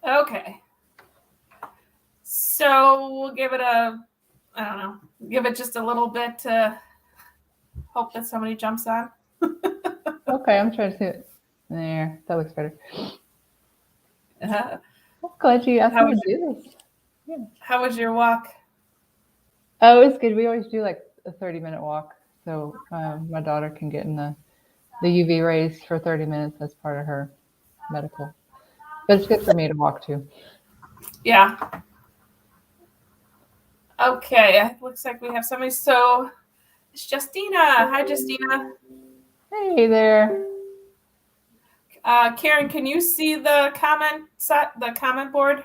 Okay. So we'll give it give it just a little bit to hope that somebody jumps on. Okay, I'm trying to see it. There, that looks better. Uh, I'm glad you asked how me was to do this. Yeah. how was your walk? Oh, it's good. We always do like a 30-minute walk, so my daughter can get in the UV rays for 30 minutes as part of her medical. But it's good for me to walk too. Yeah. Okay. It looks like we have somebody. So it's Justina. Hi, Justina. Hey there. Karen, can you see the comment board?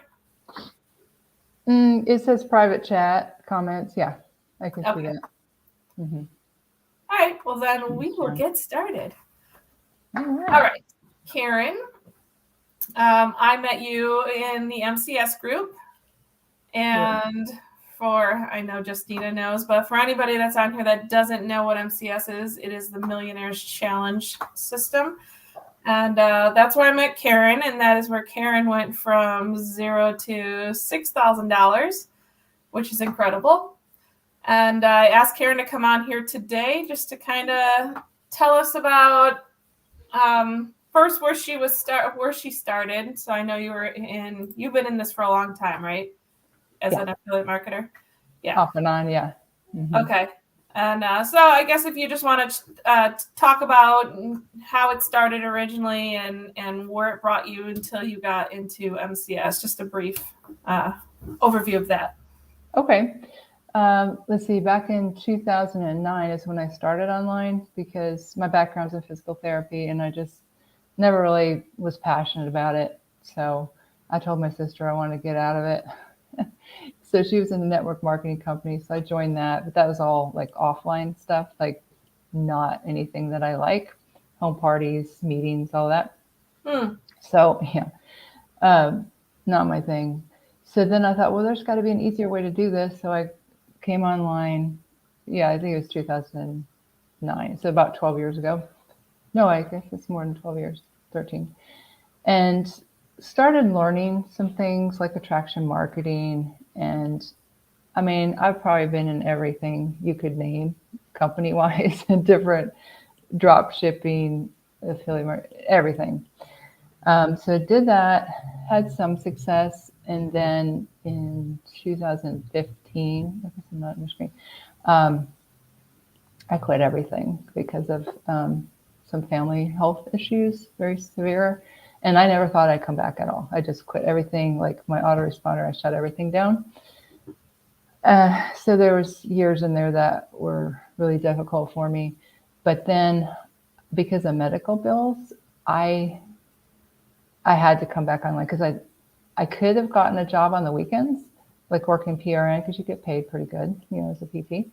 It says private chat comments. Yeah, I can see Okay. that. Mm-hmm. All right. Well, then we will Sure. get started. All All right. right. Karen, I met you in the MCS group. Yep. And I know Justina knows, but for anybody that's on here that doesn't know what MCS is, it is the Millionaires Challenge system. And that's where I met Karen, and that is where Karen went from $0 to $6,000, which is incredible. And I asked Karen to come on here today just to kind of tell us about first where she started. So I know you've been in this for a long time, right? As Yeah. an affiliate marketer. Yeah. Off and on. Yeah. Mm-hmm. Okay. And so I guess if you just want to talk about how it started originally and where it brought you until you got into MCS, just a brief overview of that. Okay. Let's see. Back in 2009 is when I started online because my background's in physical therapy and I just never really was passionate about it. So I told my sister I wanted to get out of it. So she was in a network marketing company. So I joined that, but that was all like offline stuff, like not anything that I like. Home parties, meetings, all that. So yeah, not my thing. So then I thought, well, there's got to be an easier way to do this. So I came online. Yeah, I think it was 2009. So about 12 years ago. No, I guess it's more than 12 years, 13. And started learning some things like attraction marketing. And I mean, I've probably been in everything you could name company wise and different drop shipping, affiliate, everything. So I did that, had some success, and then in 2015, I guess I'm not on the screen, I quit everything because of some family health issues, very severe. And I never thought I'd come back at all. I just quit everything, like my autoresponder, I shut everything down. So there was years in there that were really difficult for me. But then because of medical bills, I had to come back online because I could have gotten a job on the weekends, like working PRN because you get paid pretty good, as a PT.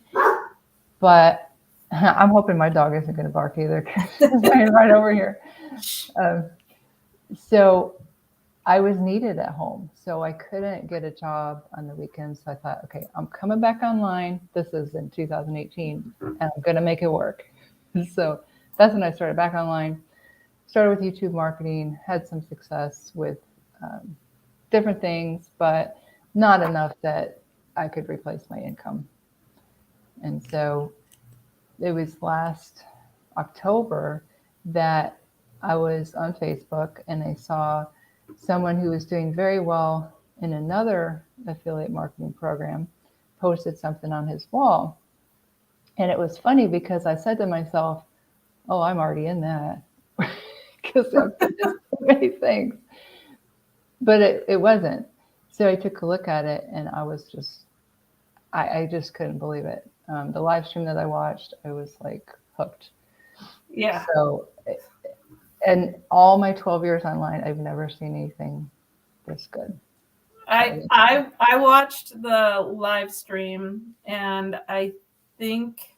But I'm hoping my dog isn't going to bark either because he's right over here. So I was needed at home, so I couldn't get a job on the weekends. So I thought, okay, I'm coming back online. This is in 2018, and I'm going to make it work. So that's when I started back online. Started with YouTube marketing, had some success with different things, but not enough that I could replace my income. And so it was last October that I was on Facebook and I saw someone who was doing very well in another affiliate marketing program posted something on his wall. And it was funny because I said to myself, oh, I'm already in that because I've done so many things. But it wasn't. So I took a look at it and I was I just couldn't believe it. The live stream that I watched, I was like hooked. Yeah. So, and all my 12 years online, I've never seen anything this good. I watched the live stream and I think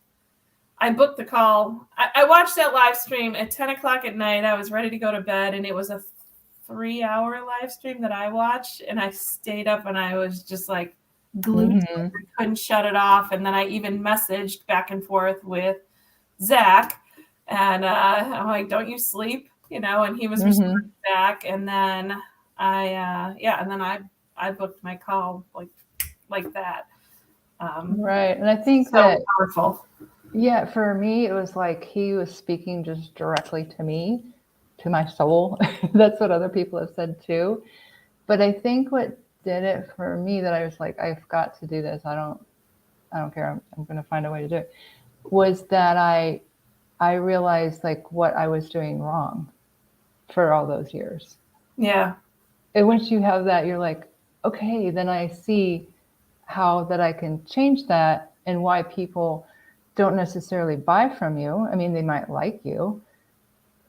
I booked the call. I watched that live stream at 10 o'clock at night. I was ready to go to bed and it was a 3-hour live stream that I watched and I stayed up and I was just like glued to it. I couldn't shut it off. And then I even messaged back and forth with Zach and I'm like, don't you sleep? And he was responding back. And then And then I booked my call like that. Right. And I think So that, powerful. yeah, for me, it was like he was speaking just directly to me, to my soul. That's what other people have said too. But I think what did it for me, that I was like, I've got to do this. I don't care. I'm going to find a way to do it. Was that I realized like what I was doing wrong for all those years. Yeah. And once you have that, you're like, okay, then I see how that I can change that, and why people don't necessarily buy from you. I mean, they might like you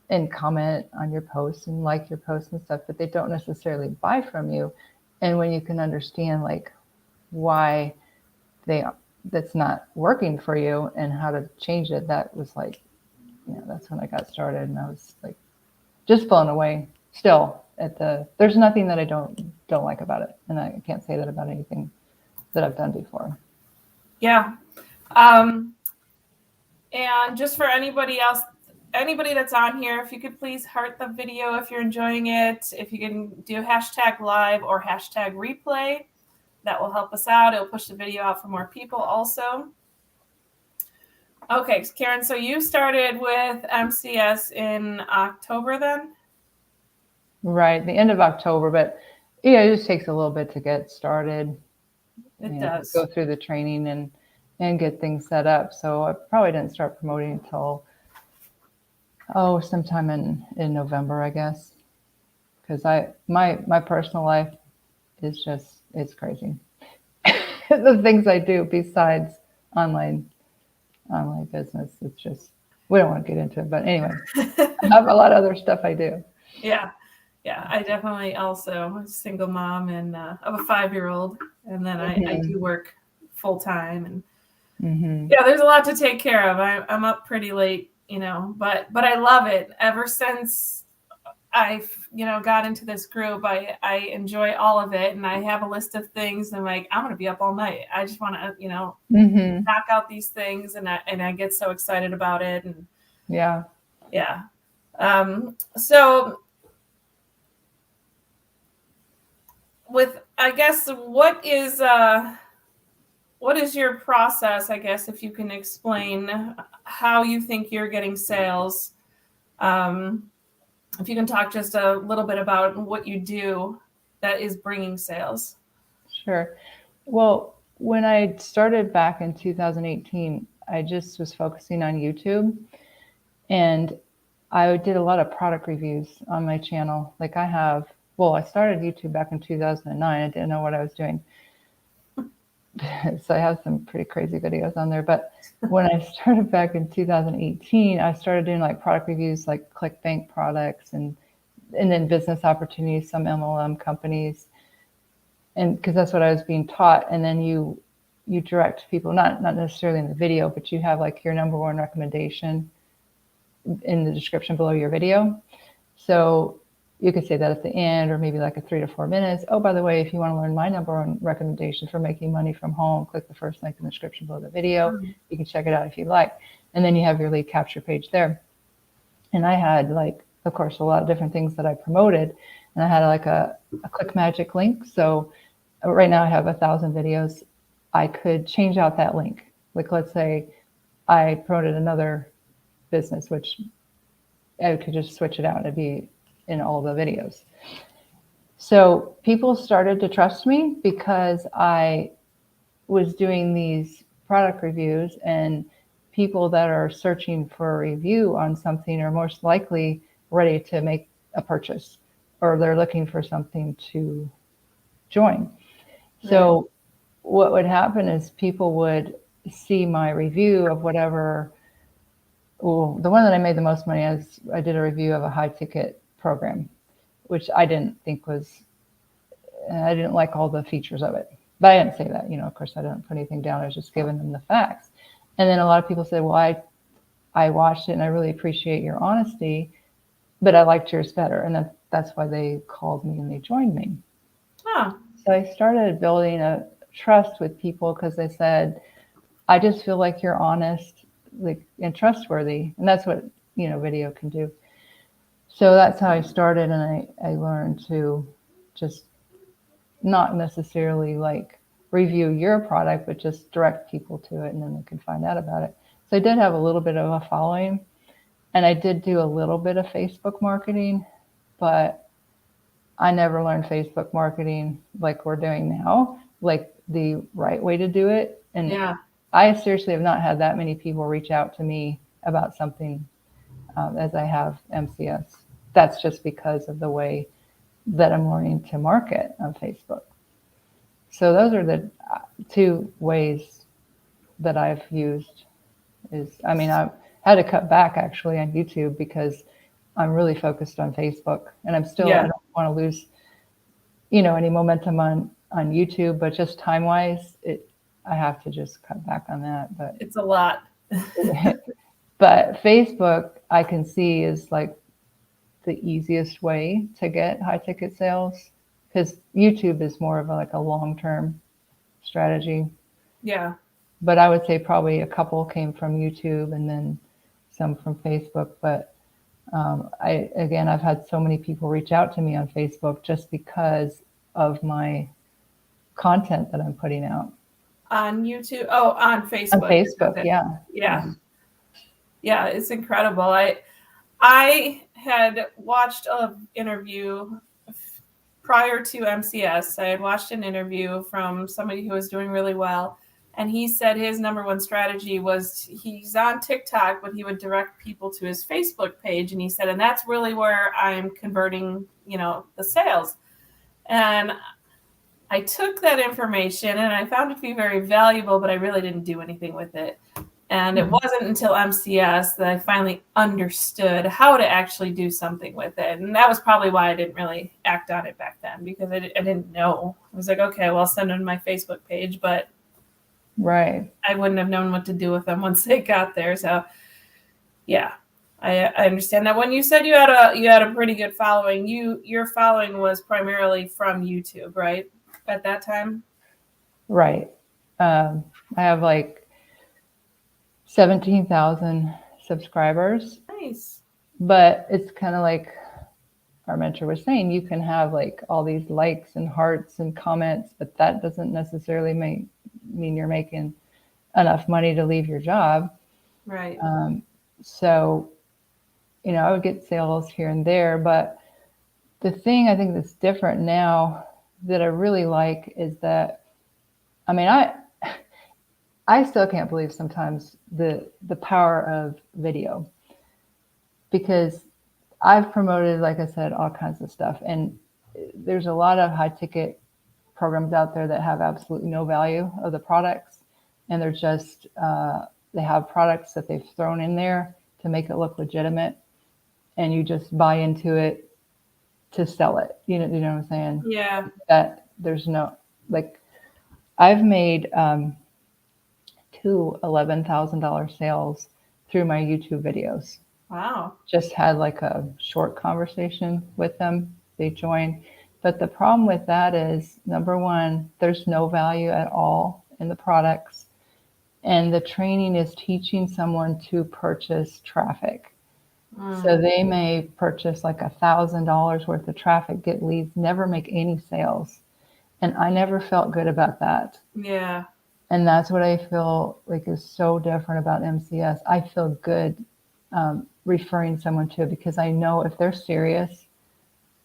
and comment on your posts and like your posts and stuff, but they don't necessarily buy from you. And when you can understand like why that's not working for you and how to change it, that was like, that's when I got started, and I was like just blown away still there's nothing that I don't like about it. And I can't say that about anything that I've done before. Yeah. And just for anybody else, anybody that's on here, if you could please heart the video if you're enjoying it. If you can do #live or #replay, that will help us out. It'll push the video out for more people also. Okay, Karen, so you started with MCS in October then? Right, the end of October, but yeah, it just takes a little bit to get started. It does. Go through the training and get things set up. So I probably didn't start promoting until sometime in November, I guess, because my personal life is just, it's crazy. The things I do besides online business, it's just, we don't want to get into it, but anyway, I have a lot of other stuff I do. Yeah, I definitely also a single mom and of a 5-year-old, and then I do work full time, and yeah, there's a lot to take care of. I'm up pretty late, but I love it. Ever since I've got into this group, I enjoy all of it, and I have a list of things. And I'm like, I'm gonna be up all night. I just want to knock out these things, and I get so excited about it. And yeah. So with, I guess, what is your process? I guess if you can explain how you think you're getting sales. If you can talk just a little bit about what you do that is bringing sales. Sure. Well, when I started back in 2018, I just was focusing on YouTube, and I did a lot of product reviews on my channel. Like I started YouTube back in 2009. I didn't know what I was doing. So I have some pretty crazy videos on there. But when I started back in 2018, I started doing like product reviews, like ClickBank products, and then business opportunities, some MLM companies. And because that's what I was being taught. And then you direct people, not necessarily in the video, but you have like your number one recommendation in the description below your video. So you could say that at the end, or maybe like a 3 to 4 minutes. Oh, by the way, if you want to learn my number one recommendation for making money from home, click the first link in the description below the video. You can check it out if you like. And then you have your lead capture page there. And I had like, of course, a lot of different things that I promoted. And I had like a Click Magic link. So right now I have 1,000 videos. I could change out that link. Like, let's say I promoted another business, which I could just switch it out. It'd be in all the videos. So people started to trust me because I was doing these product reviews, and people that are searching for a review on something are most likely ready to make a purchase, or they're looking for something to join. Right. So what would happen is people would see my review of whatever. Well, the one that I made the most money is I did a review of a high ticket program, which I didn't think I didn't like all the features of it. But I didn't say that, of course I didn't put anything down. I was just giving them the facts. And then a lot of people said, well, I watched it and I really appreciate your honesty, but I liked yours better. And that's why they called me and they joined me. Huh. So I started building a trust with people because they said, I just feel like you're honest, like, and trustworthy. And that's what, video can do. So that's how I started. And I learned to just not necessarily like review your product, but just direct people to it and then they can find out about it. So I did have a little bit of a following, and I did do a little bit of Facebook marketing, but I never learned Facebook marketing like we're doing now, like the right way to do it. And Yeah. I seriously have not had that many people reach out to me about something as I have MCS. That's just because of the way that I'm learning to market on Facebook. So those are the two ways that I've used. I had to cut back actually on YouTube because I'm really focused on Facebook, and I don't want to lose, any momentum on YouTube, but just time wise, I have to just cut back on that. But it's a lot. But Facebook, I can see is like the easiest way to get high ticket sales, because YouTube is more of like a long-term strategy. Yeah. But I would say probably a couple came from YouTube and then some from Facebook. But I've had so many people reach out to me on Facebook just because of my content that I'm putting out. On YouTube? Oh, on Facebook. On Facebook, yeah. Yeah, it's incredible. I had watched an interview prior to MCS. I had watched an interview from somebody who was doing really well. And he said his number one strategy was he's on TikTok, but he would direct people to his Facebook page. And he said, and that's really where I'm converting, the sales. And I took that information and I found it to be very valuable, but I really didn't do anything with it. And it wasn't until MCS that I finally understood how to actually do something with it. And that was probably why I didn't really act on it back then, because I didn't know. I was like, okay, well, I'll send them my Facebook page, but right, I wouldn't have known what to do with them once they got there. So yeah, I understand that. When you said you had a pretty good following, your following was primarily from YouTube, right? At that time? Right. I have like 17,000 subscribers. Nice. But it's kind of like our mentor was saying, you can have like all these likes and hearts and comments, but that doesn't necessarily mean you're making enough money to leave your job. Right. So, I would get sales here and there, but the thing I think that's different now that I really like is that, I still can't believe sometimes the power of video, because I've promoted, like I said, all kinds of stuff. And there's a lot of high ticket programs out there that have absolutely no value of the products. And they're just, they have products that they've thrown in there to make it look legitimate. And you just buy into it to sell it. You know what I'm saying? Yeah. That there's no, like, I've made 2 $11,000 sales through my YouTube videos. Wow. Just had like a short conversation with them. They joined. But the problem with that is, number one, there's no value at all in the products. And the training is teaching someone to purchase traffic. So they may purchase like $1,000 worth of traffic, get leads, never make any sales. And I never felt good about that. Yeah. And that's what I feel like is so different about MCS. I feel good referring someone to it, because I know if they're serious,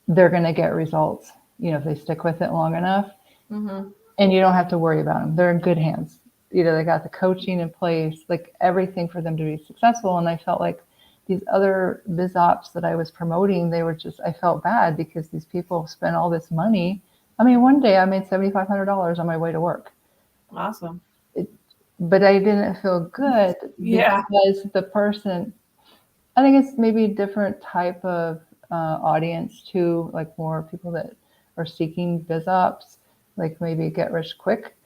they're going to get results, if they stick with it long enough. Mm-hmm. And you don't have to worry about them. They're in good hands. They got the coaching in place, like everything for them to be successful. And I felt like these other biz ops that I was promoting, I felt bad because these people spent all this money. One day I made $7,500 on my way to work. Awesome. But I didn't feel good because the person, I think it's maybe a different type of audience too, like more people that are seeking biz ops, like maybe get rich quick.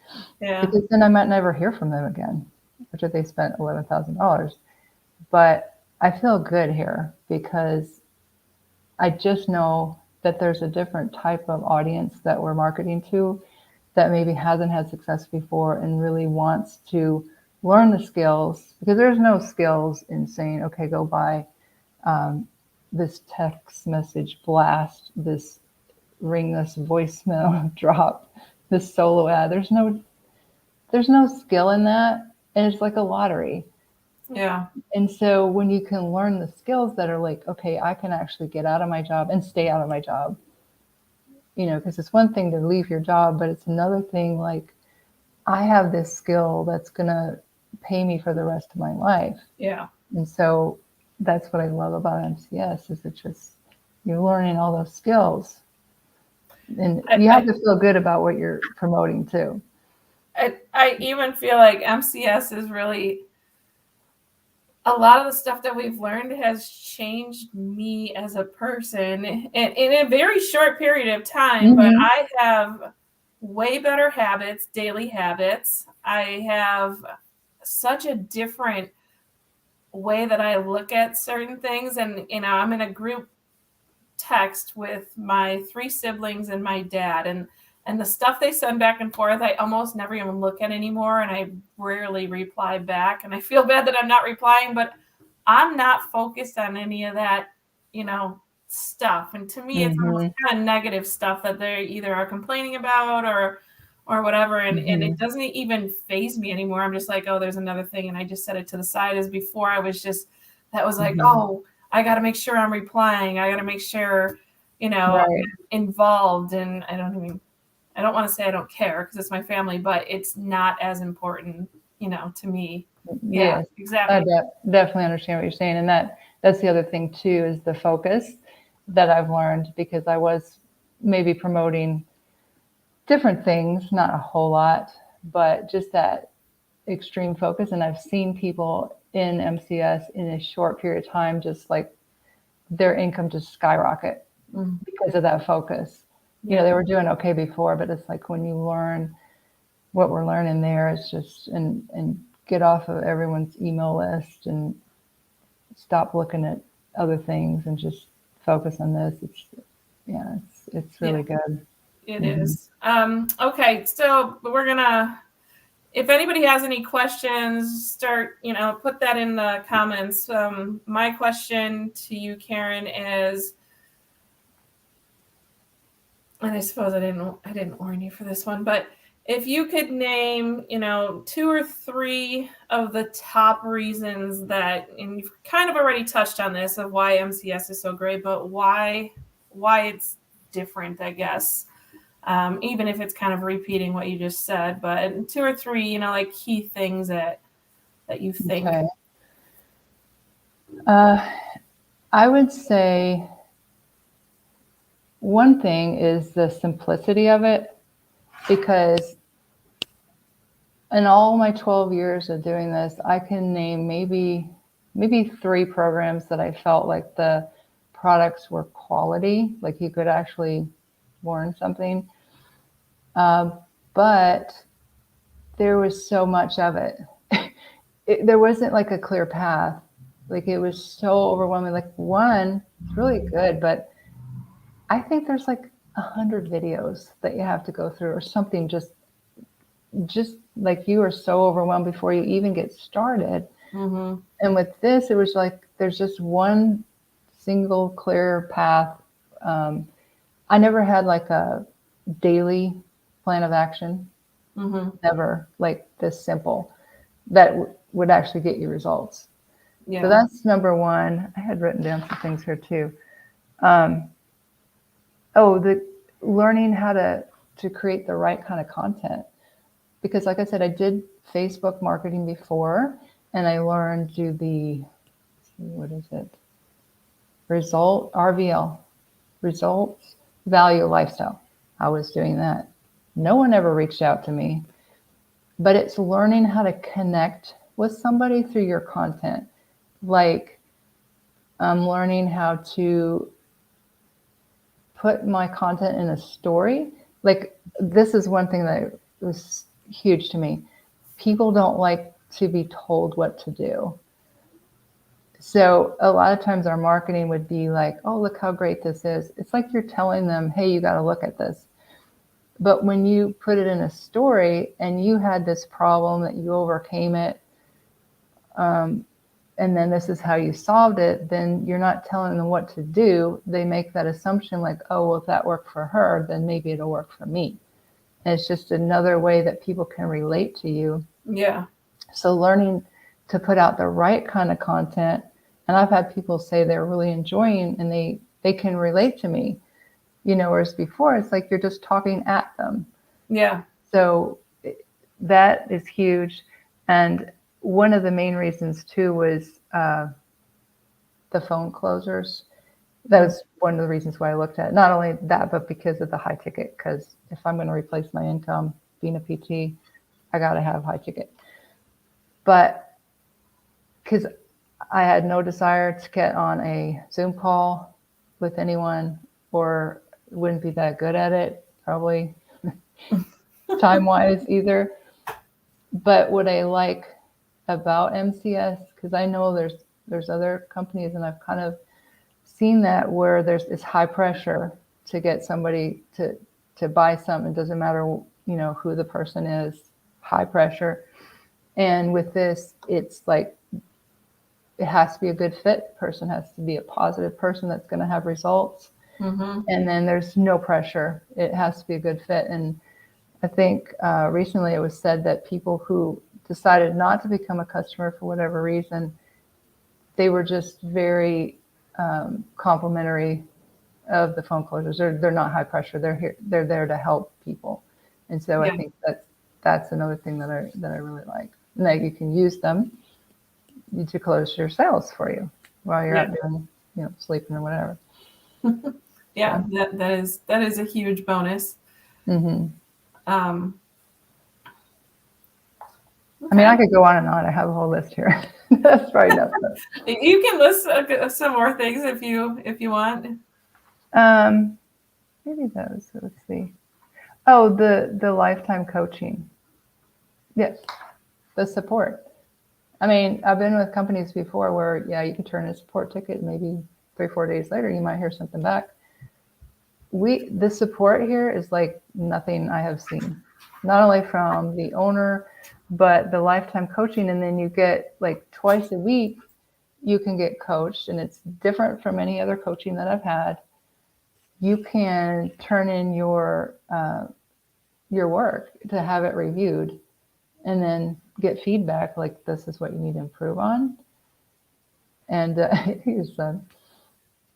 Yeah. Because then I might never hear from them again after they spent $11,000. But I feel good here because I just know that there's a different type of audience that we're marketing to that maybe hasn't had success before and really wants to learn the skills, because there's no skills in saying, okay, go buy this text message blast, this ring this voicemail, drop this solo ad. There's no skill in that. And it's like a lottery. Yeah. And so when you can learn the skills that are like, okay, I can actually get out of my job and stay out of my job, because it's one thing to leave your job, but it's another thing, like, I have this skill that's going to pay me for the rest of my life. Yeah. And so that's what I love about MCS is it's just, you're learning all those skills. And you have to feel good about what you're promoting too. I even feel like MCS is really, a lot of the stuff that we've learned has changed me as a person in a very short period of time. But I have way better habits, daily habits. I have such a different way that I look at certain things. And, I'm in a group text with my 3 siblings and my dad. And the stuff they send back and forth, I almost never even look at anymore. And I rarely reply back. And I feel bad that I'm not replying, but I'm not focused on any of that, stuff. And to me, it's almost kind of negative stuff that they either are complaining about or whatever. And it doesn't even faze me anymore. I'm just like, oh, there's another thing. And I just set it to the side. As before, I was just, that was like, oh, I got to make sure I'm replying. I got to make sure, I'm involved. And I don't want to say I don't care because it's my family, but it's not as important, to me. Yeah, exactly. I definitely understand what you're saying. And that's the other thing too, is the focus that I've learned, because I was maybe promoting different things, not a whole lot, but just that extreme focus. And I've seen people in MCS in a short period of time, just like their income just skyrocket because of that focus. They were doing okay before, but it's like when you learn what we're learning there, it's just, and get off of everyone's email list and stop looking at other things and just focus on this. It's really good. It is. Okay. So we're gonna, if anybody has any questions, start, put that in the comments. My question to you, Karen, is, and I suppose I didn't warn you for this one, but if you could name, 2 or 3 of the top reasons that, and you've kind of already touched on this, of why MCS is so great, but why it's different, I guess. Even if it's kind of repeating what you just said, but 2 or 3, like key things that you think. Okay. I would say one thing is the simplicity of it, because in all my 12 years of doing this, I can name maybe 3 programs that I felt like the products were quality, like you could actually learn something. But there was so much of it. There wasn't like a clear path. Like it was so overwhelming. Like one, it's really good, but I think there's like 100 videos that you have to go through or something, just like you are so overwhelmed before you even get started. And with this, it was like there's just one single clear path. I never had like a daily plan of action, never like this simple, that would actually get you results. So that's number one. I had written down some things here too. The learning how to create the right kind of content. Because like I said, I did Facebook marketing before, and I learned to do the, RVL, results, value, lifestyle. I was doing that. No one ever reached out to me, but it's learning how to connect with somebody through your content. Like I'm learning how to put my content in a story. Like this is one thing that was huge to me. People don't like to be told what to do. So a lot of times our marketing would be like, oh, look how great this is. It's like you're telling them, hey, you got to look at this. But when you put it in a story and you had this problem that you overcame it, and then this is how you solved it, then you're not telling them what to do. They make that assumption like, oh, well, if that worked for her, then maybe it'll work for me. And it's just another way that people can relate to you. Yeah. So learning to put out the right kind of content. And I've had people say they're really enjoying and they can relate to me, whereas before it's like you're just talking at them. Yeah. So that is huge. And one of the main reasons too was the phone closers. That was one of the reasons why I looked at it. Not only that, but because of the high ticket. Because if I'm going to replace my income being a PT, I got to have high ticket. But because I had no desire to get on a Zoom call with anyone, or wouldn't be that good at it, probably time-wise either. But what I like about MCS, because I know there's other companies, and I've kind of seen that where there's this high pressure to get somebody to buy something. It doesn't matter, who the person is, high pressure. And with this, it's like, it has to be a good fit. Person has to be a positive person that's going to have results. Mm-hmm. And then there's no pressure. It has to be a good fit. And I think recently it was said that people who decided not to become a customer for whatever reason, they were just very complimentary of the phone closers. They're not high pressure. They're there to help people. And so I think that's another thing that I really like. And that you can use them to close your sales for you while you're out there, sleeping or whatever. Yeah, that is a huge bonus. Mm-hmm. Okay. I mean, I could go on and on. I have a whole list here. That's right enough. You can list some more things if you want. Maybe those. Let's see. Oh, the lifetime coaching. Yes, the support. I mean, I've been with companies before where, you can turn in a support ticket, maybe 3-4 days later, you might hear something back. The support here is like nothing I have seen, not only from the owner, but the lifetime coaching. And then you get like twice a week, you can get coached, and it's different from any other coaching that I've had. You can turn in your work to have it reviewed, and then get feedback like, this is what you need to improve on. And he's done.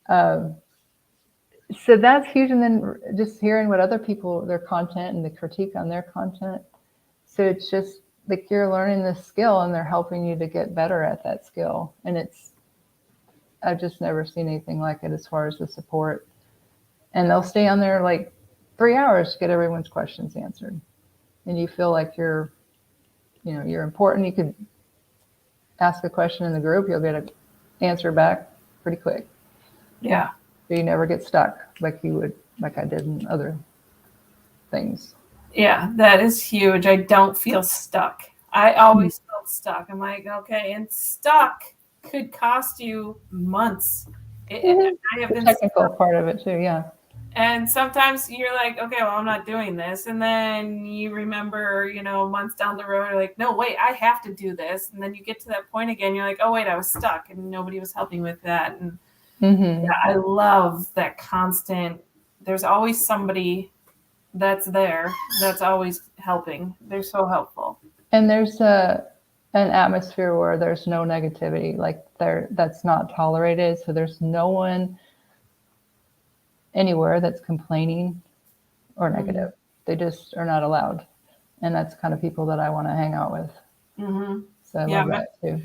So that's huge. And then just hearing what other people, their content and the critique on their content. So it's just like you're learning this skill and they're helping you to get better at that skill. And I've just never seen anything like it as far as the support. And they'll stay on there like 3 hours to get everyone's questions answered. And you feel like you're important. You could ask a question in the group, you'll get an answer back pretty quick. Yeah. So you never get stuck like I did in other things. Yeah, that is huge. I don't feel stuck. I always felt stuck. I'm like, okay, and stuck could cost you months. I have been the technical stuck. part of it too, yeah. And sometimes you're like, okay, well, I'm not doing this. And then you remember, months down the road, you're like, no, wait, I have to do this. And then you get to that point again. You're like, oh, wait, I was stuck and nobody was helping with that. And I love that constant. There's always somebody that's there that's always helping. They're so helpful. And there's an atmosphere where there's no negativity, like that's not tolerated. So there's no one anywhere that's complaining or negative. They just are not allowed. And that's kind of people that I want to hang out with. So I love that too.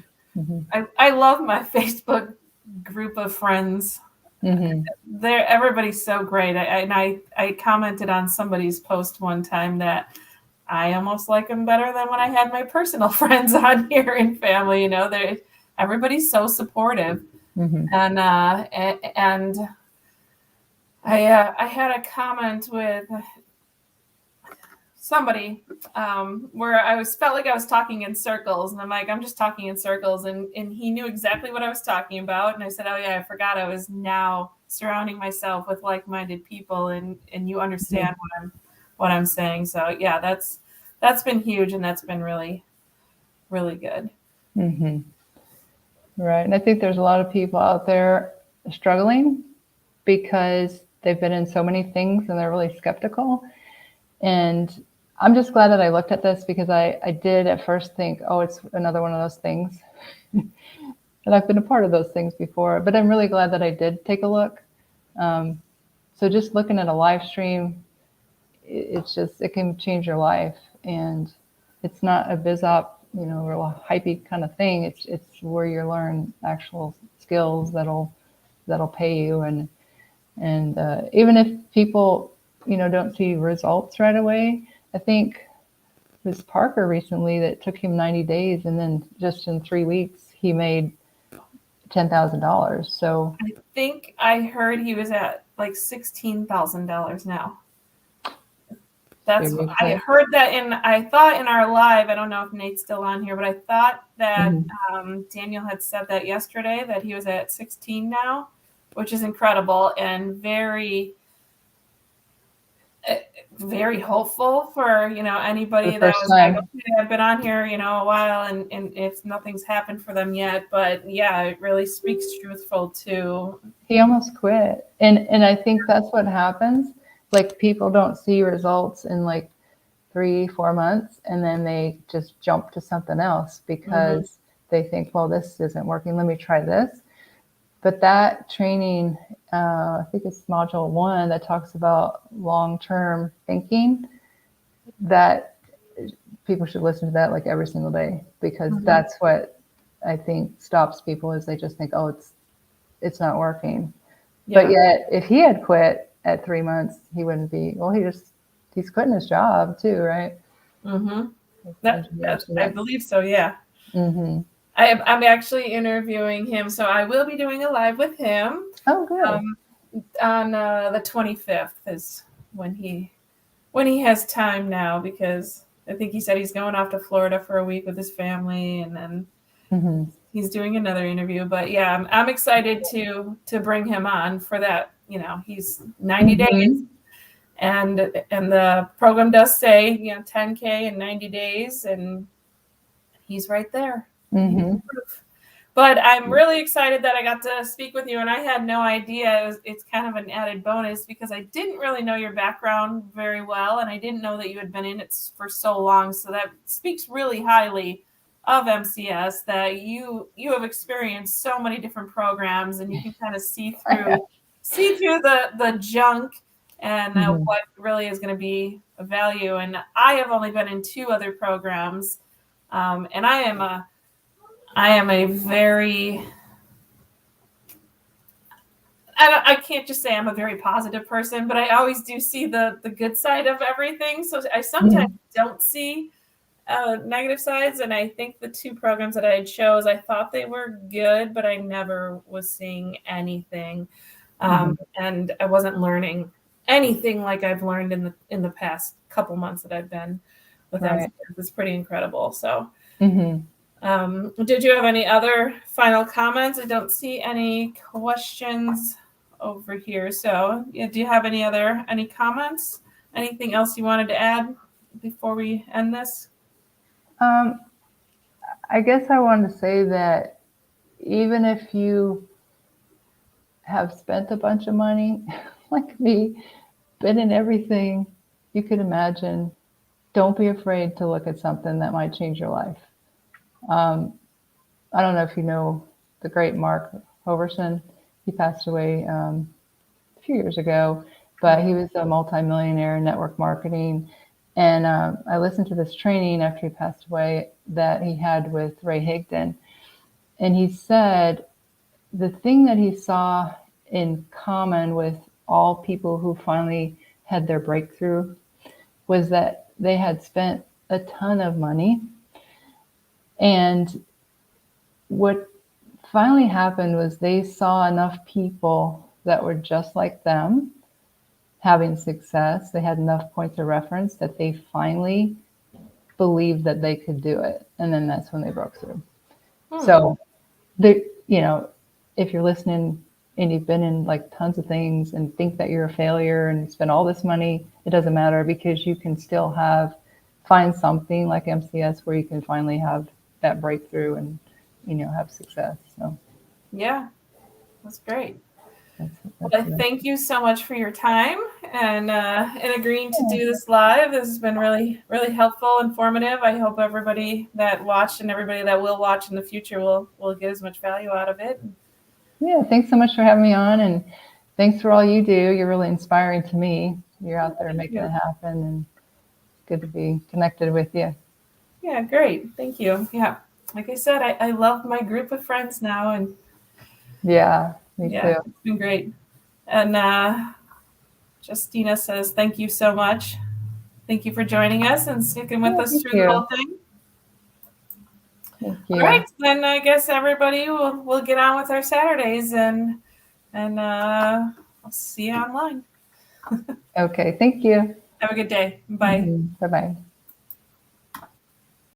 I love my Facebook group of friends. Everybody's so great. I commented on somebody's post one time that I almost like them better than when I had my personal friends on here and family. Everybody's so supportive. And I had a comment with somebody where felt like I was talking in circles, and I'm like, I'm just talking in circles, and he knew exactly what I was talking about, and I said, oh yeah, I forgot I was now surrounding myself with like-minded people, and you understand what I'm saying. So yeah, that's been huge, and that's been really, really good. Right. And I think there's a lot of people out there struggling because they've been in so many things and they're really skeptical. And I'm just glad that I looked at this because I did at first think, oh, it's another one of those things. And I've been a part of those things before, but I'm really glad that I did take a look. So just looking at a live stream, it's just, it can change your life. And it's not a biz op, real hypey kind of thing. It's where you learn actual skills that'll pay you. And even if people, don't see results right away, I think this Parker recently that took him 90 days and then just in 3 weeks he made $10,000. So I think I heard he was at like $16,000 now. That's what I heard that I thought in our live, I don't know if Nate's still on here, but I thought that Daniel had said that yesterday, that he was at 16 now, which is incredible and very, very hopeful for, anybody that was like, okay, I've been on here, a while and if nothing's happened for them yet, but yeah, it really speaks truthful to. He almost quit. And I think that's what happens. Like people don't see results in like 3-4 months and then they just jump to something else because they think, well, this isn't working. Let me try this. But that training, I think it's module 1 that talks about long-term thinking, that people should listen to that like every single day because that's what I think stops people is they just think, oh, it's not working. Yeah. But yet if he had quit at 3 months, he wouldn't be, well, he's quitting his job too, right? I believe so, yeah. I'm actually interviewing him, so I will be doing a live with him. Oh, good. On the 25th is when he has time now, because I think he said he's going off to Florida for a week with his family, and then he's doing another interview. But yeah, I'm excited to bring him on for that. He's 90 days, and the program does say 10K in 90 days, and he's right there. But I'm really excited that I got to speak with you, and I had no idea. It's kind of an added bonus because I didn't really know your background very well, and I didn't know that you had been in it for so long. So that speaks really highly of MCS, that you have experienced so many different programs, and you can kind of see through the junk and what really is going to be of value. And I have only been in 2 other programs, and I am a very, I can't just say I'm a very positive person, but I always do see the good side of everything. So I sometimes don't see negative sides. And I think the 2 programs that I chose, I thought they were good, but I never was seeing anything. And I wasn't learning anything like I've learned in the past couple months that I've been with them. It's pretty incredible. So. Did you have any other final comments? I don't see any questions over here. So do you have any comments? Anything else you wanted to add before we end this? I guess I wanted to say that even if you have spent a bunch of money, like me, been in everything you could imagine, don't be afraid to look at something that might change your life. I don't know if you know the great Mark Hoverson. He passed away a few years ago, but he was a multimillionaire in network marketing. And I listened to this training after he passed away that he had with Ray Higdon. And he said the thing that he saw in common with all people who finally had their breakthrough was that they had spent a ton of money. And what finally happened was they saw enough people that were just like them having success. They had enough points of reference that they finally believed that they could do it. And then that's when they broke through. So, if you're listening and you've been in like tons of things and think that you're a failure and you spend all this money, it doesn't matter, because you can still find something like MCS where you can finally have that breakthrough have success. So Yeah, that's great. that's Well, I thank you so much for your time and agreeing to do this live. This has been really, really helpful, informative. I hope everybody that watched and everybody that will watch in the future will get as much value out of it. Yeah, thanks so much for having me on, and thanks for all you do. You're really inspiring to me. You're out there making it happen, and it's good to be connected with you. Yeah, great. Thank you. Yeah, like I said, I love my group of friends now, and yeah, me too. It's been great. And Justina says, thank you so much. Thank you for joining us and sticking with us through the whole thing. Thank you. All right, then I guess everybody will get on with our Saturdays, and I'll see you online. Okay, thank you. Have a good day. Bye. Bye-bye.